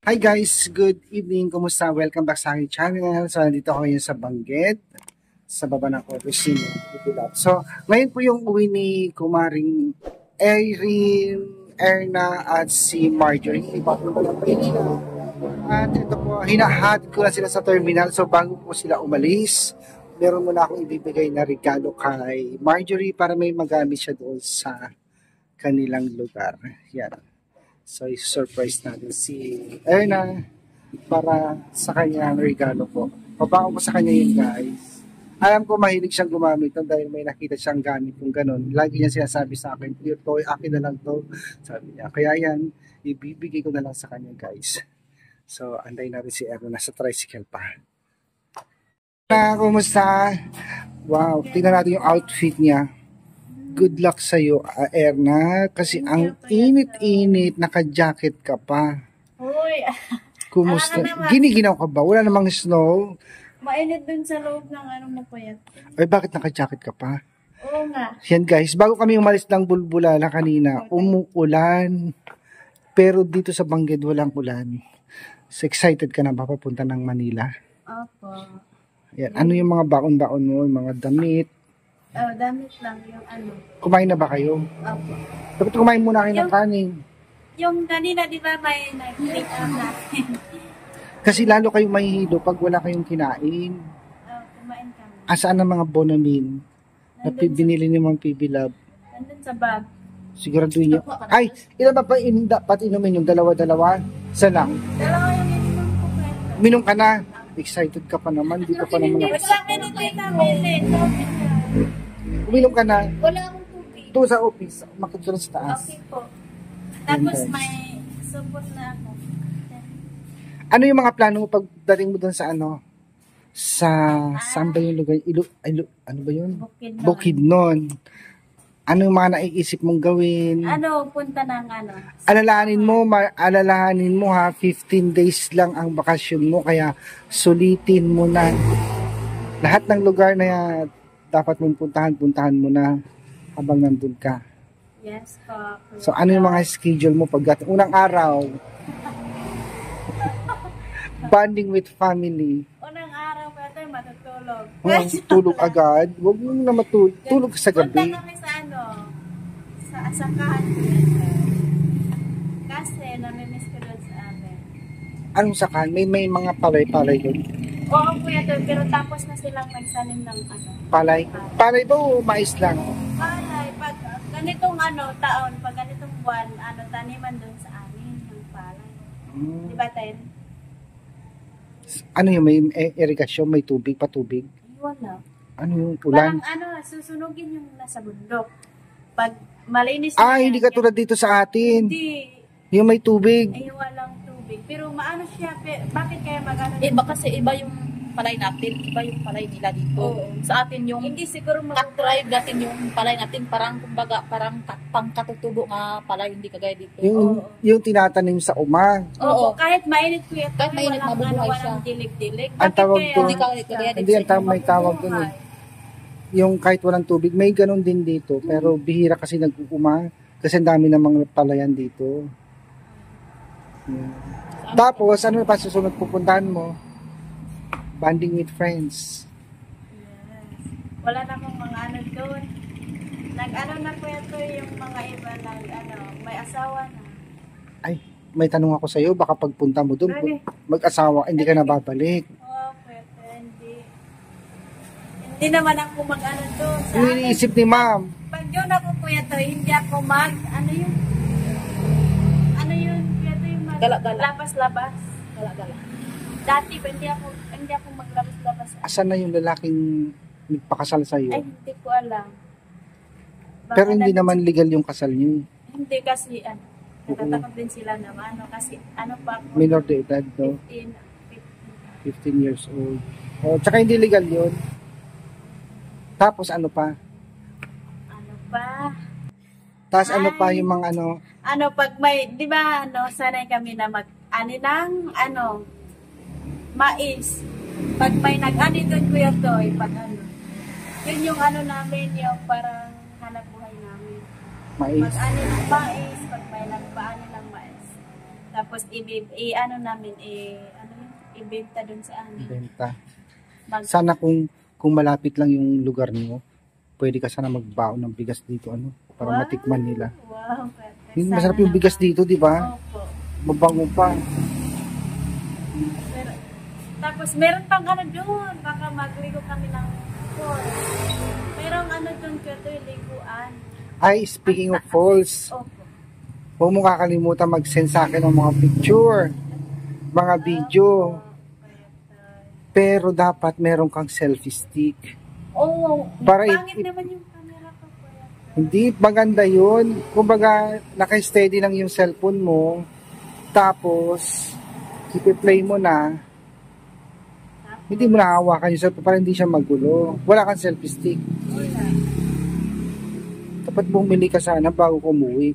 Hi guys, good evening. Kumusta? Welcome back sa aking channel. So, nandito ako ngayon sa Bangged, sa baba ng Oficina. So, ngayon po yung uwi ni Kumaring Erin, Erna at si Marjorie. Iba po ng Maynila. At ito po, hinahad ko na sila sa terminal. So, bago po sila umalis, meron muna akong ibibigay na regalo kay Marjorie para may magamit siya doon sa kanilang lugar. Yan. So, i-surprise natin si Erna para sa kanyang regalo po. Pabango ko sa kanya yun, guys. Alam ko mahilig siyang gumamit dahil may nakita siyang gamit kung ganun. Lagi niya sinasabi sa akin, ito, akin na lang to. Sabi niya. Kaya yan, ibibigay ko na lang sa kanya, guys. So, anday natin si Erna. Nasa tricycle pa. Kumusta? Wow, tingnan natin yung outfit niya. Good luck sa'yo, Erna. Kasi ang init-init, naka-jacket ka pa. Uy. Kumusta? Giniginaw ka ba? Wala namang snow? Mainit dun sa loob ng mapayat. Ay, bakit naka-jacket ka pa? Oo nga. Yan guys, bago kami umalis ng Bulbulala kanina, umuulan. Pero dito sa Bangged, walang ulan. So, excited ka na ba papunta ng Manila? Opo. Yan. Ano yung mga baon-baon mo? Yung mga damit? Damit lang yung Kumain na ba kayo? Opo. Dapat kumain muna kayo ng kanin. Yung kanina, di ba, may nag-take up natin. Kasi lalo kayo mahihilo pag wala kayong kinain. Kumain kami. Asaan ang mga Bonamin na binili ni Ma'am PB Love? Nandun sa bag. Siguraduhin niyo. Ay, ilan ba dapat inumin yung dalawa-dalawa? Isa lang. Dalawa yung ininom ko kwento. Minom ka na. Excited ka pa naman. Di ka pa naman. Wala kami nito yung namin. Uminom ka na. Wala akong tubig. Doon sa office. Umakit ka na sa taas. Okay po. Tapos may support na ako. Ano yung mga plano mo pagdating mo doon sa saan ba yung lugar? Ano ba yun? Bukidnon. Ano yung mga naiisip mong gawin? Punta ng Alalahanin mo ha, 15 days lang ang bakasyon mo, kaya sulitin mo na. Lahat ng lugar na dapat mong puntahan mo na habang nandun ka. Yes po. So ano yung mga schedule mo pag unang araw? Bonding with family. Unang araw pa tayo matutulog. Tulog agad. Huwag mo na tulog sa gabi. Punta kami sa sa asakahan ko. Kasi namimiss ko doon sa amin. Anong sakahan? May mga palay-palay doon. Oo, kuya doon. Pero tapos na silang nagsanim ng Palay? Palay ba o mais lang? Palay. Pag ganitong taon, pag ganitong buwan, taniman doon sa amin ng palay. Diba, Ten? Ano yung may irrigation, may tubig, patubig? Wala. Ano yung ulan? Parang susunugin yung nasa bundok. Pag malinis na hindi ka tulad dito sa atin. Hindi. Yung may tubig. Walang tubig. Pero maano siya, bakit kaya magano? Kasi iba yung palay natin, iba yung palay nila dito. Oo. Sa atin yung hindi siguro cut-drive natin yung palay natin, parang kumbaga, parang pangkatutubo nga palay, hindi kagaya dito. Yung tinatanim sa umang. Oo, kahit mainit kuya. Kahit mainit, mabubuhay siya. Walang dilig-dilig. Ang tawag doon, Hindi may tawag doon eh. Yung kahit walang tubig, may ganun din dito. Pero bihira kasi nag-uuma. Kasi ang dami ng mga palayan dito. Tapos, ano pa susunod pupuntahan mo? Bonding with friends. Yes. Wala na akong mga doon. Na kuya to yung mga iba may asawa na. Ay, may tanong ako sa'yo. Baka pagpunta mo doon, mag-asawa, hindi ka na babalik. Hindi naman ako doon. Ano iniisip ni ma'am? Pag yun ako kuya to, hindi ako yun kuya to yung labas-labas. Gala-gala. Dati ba hindi ako maglabas-labas. Asan na yung lalaking nagpakasal sa'yo? Ay, hindi ko alam. Pero hindi naman legal yung kasal niyo. Hindi kasi natatakot din sila naman. Kasi pa ako? Minor de edad, no? 15 years old. Tsaka hindi legal yun. Tapos ano pa? Tapos ano pa yung mga pag may, di ba, sanay kami na mais. Pag may nag-ani doon, Kuya Toy, yun yung namin, yung parang hanap buhay namin. mais. Pag-ani ng mais, pag may nagpaani ng mais. Tapos ano namin ano yun, ibenta dun sa amin. Benta. Mag- Sana kung malapit lang yung lugar niyo, pwede ka sana magbaon ng bigas dito ano para Wow. matikman nila. Wow, perfect. Yung Sana masarap yung bigas naman. dito, di ba? Opo. Mabango pa. Pero, tapos meron pang ano doon, baka magligo kami ng falls. Merong ano doon kaya yung liguan. Ay, speaking of falls, Opo. huwag mo kakalimutan mag-send sa akin ng mga picture, mga video. Pero dapat meron kang selfie stick. Oh, Para pangit naman yung camera ko. Kuya. Hindi, maganda yun. Kumbaga, naka-steady lang yung cellphone mo. Tapos, ipi-play mo na. Hindi mo nakahawakan yung cellphone para hindi siya magulo. Wala kang selfie stick. Wala. Dapat bumili ka sana bago ka umuwi.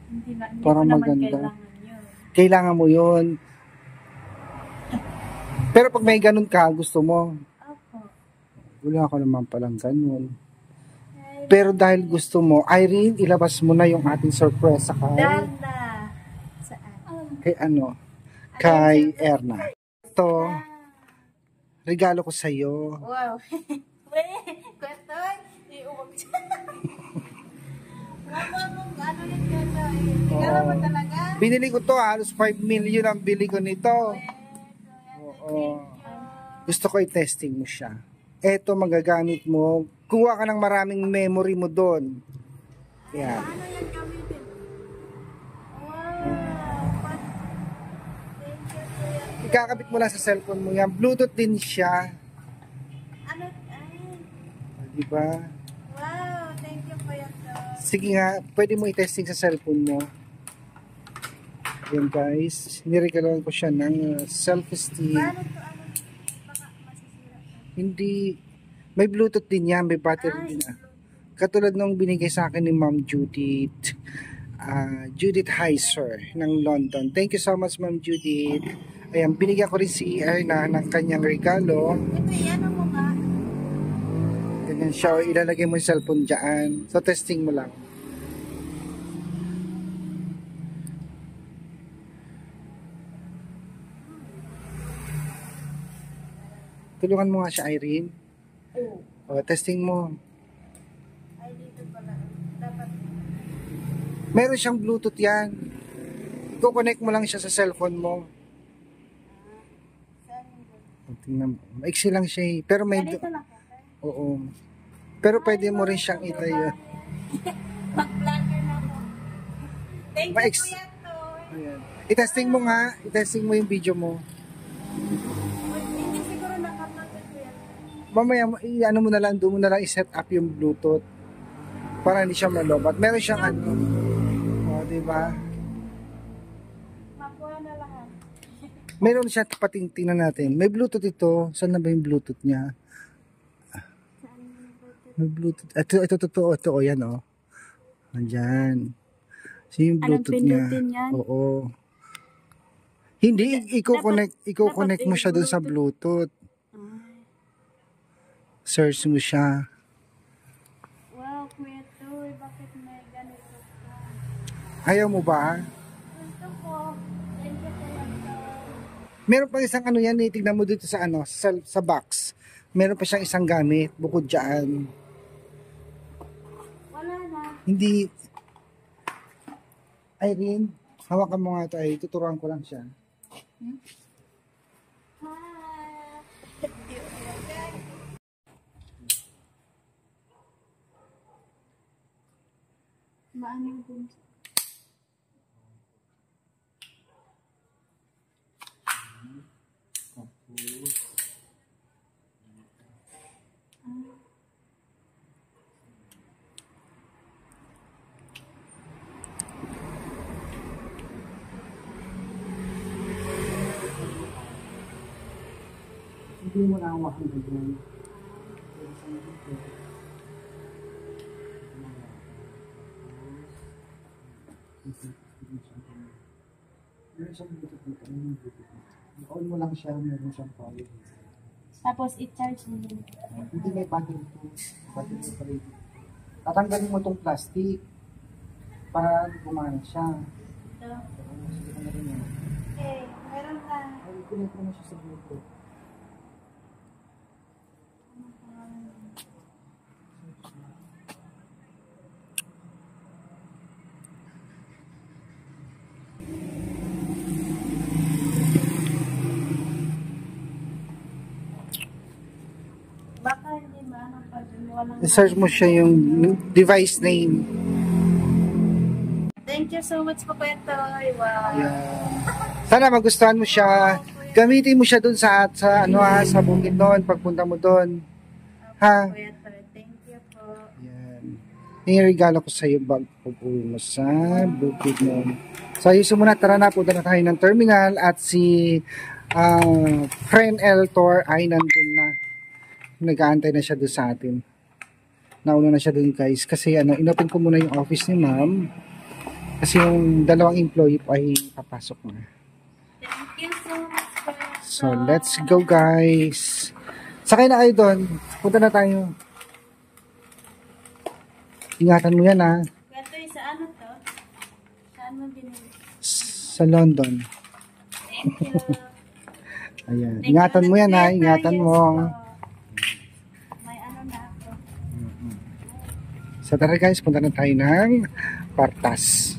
Hindi Para ko naman maganda. kailangan yun. Kailangan mo yun. Pero pag may ganun ka, gusto mo. Opo. Wala ka naman palang ganun. Ay, Pero dahil gusto mo, Irene, ilabas mo na yung ating surprise Darna. Saan? kay ano? Kay Erna. Ito, regalo ko sa'yo. Wow. Weh, kwetoy. Iuwag siya. Ano yun kwetoy? Regalo mo talaga? Binili ko to, halos 5 million ang bili ko nito. Oo. Gusto ko i-testing mo siya. Eto, magagamit mo. Kuha ka ng maraming memory mo doon. Yan. Ano yan gamitin? Wow. Thank you, kuya. Ikakabit mo lang sa cellphone mo yan. Bluetooth din siya. Ano? Ay. Diba? Wow. Thank you, kuya. Sige nga, pwede mo i-testing sa cellphone mo. Yan guys, niregaluhan ko siya ng self-esteem. Paano to? Ano? Baka masisira ka. Hindi, may Bluetooth din yan, may battery din. Katulad nung binigay sa akin ni Ma'am Judith, Judith Heiser ng London. Thank you so much, Ma'am Judith. Ayan, binigyan ko rin si Erna ng kanyang regalo. Ito, ano mo ba? Ganyan siya, o ilalagay mo yung cellphone dyan. So, testing mo lang. Tulungan mo nga siya, Irene. Oo. O, testing mo. Ay, dito pala. Dapat. Meron siyang Bluetooth yan. I-connect mo lang siya sa cellphone mo. Saan yung O, tingnan mo. Maiksi lang siya eh. Pero may... ganito lang ka? Oo. Pero pwede mo rin siyang itayo. Mag-vlogger na ako. Thank you, Ma-ex- kuya to. Ayan. I-testing mo nga. I-testing mo yung video mo. Hindi siguro nakapagod kuya. Mamaya, i-ano mo na lang, doon mo na lang i-set up yung Bluetooth. Para hindi siya malobat. Meron siyang ano. O, diba? Makuha na lahat. Meron siya, tingnan natin. May Bluetooth ito. Saan na ba yung Bluetooth niya? May Bluetooth. Ito, totoo. Ito, o, yan, o. Nandyan. So, yung Bluetooth niya. pindutin yan? Oo. Hindi, i-connect mo siya doon sa Bluetooth. Search mo siya. Wow, kuya to. Bakit may ganito ka? Ayaw mo ba? Gusto ko. Thank you, kuya to. Meron pa isang ano yan, tignan mo dito sa ano, sa box. Meron pa siyang isang gamit, bukod dyan. Wala na. Hindi. Irene, hawakan mo nga ito ay, tuturuan ko lang siya. Maano dun? Hindi mo na hawakan ganyan. Meron siyang Bluetooth dito. On mo lang siya, meron siyang power. Tapos i-charge mo din. Hindi may battery ito. Battery ito rin. Tatanggalin mo itong plastic para gumana siya. Ito. I-connect mo na siya sa Bluetooth. Baka hindi ba pag walang... I-search mo siya yung device name. Thank you so much po, Kuya Toy. Wow. Ayan. Sana magustuhan mo siya. Gamitin mo siya dun sa ano sa bukid doon, pagpunta mo doon. Ha? Kuya Toy, thank you po. Ayan. Yung regalo ko sa iyo bag pag-uwi mo sa bukid mo. So ayusin muna, tara na, punta na tayo ng terminal at si friend Eltor ay nandun na. Nag-aantay na siya doon sa atin. Nauna na siya doon guys kasi inopen ko muna yung office ni ma'am kasi yung dalawang employee po ay papasok na. Thank you so much, Kuya Toy. So let's go guys. Sakay na kayo doon. Punta na tayo. Ingatan mo yan ha. Kuya Toy, sa ano to? Saan mo binili? Sa London. Thank you. Ayan. Thank Ingatan you mo yan ha. ulit, Kuya Toy. Ingatan Yes mo. po. May ano na ako. So tara guys, punta na tayo ng Partas.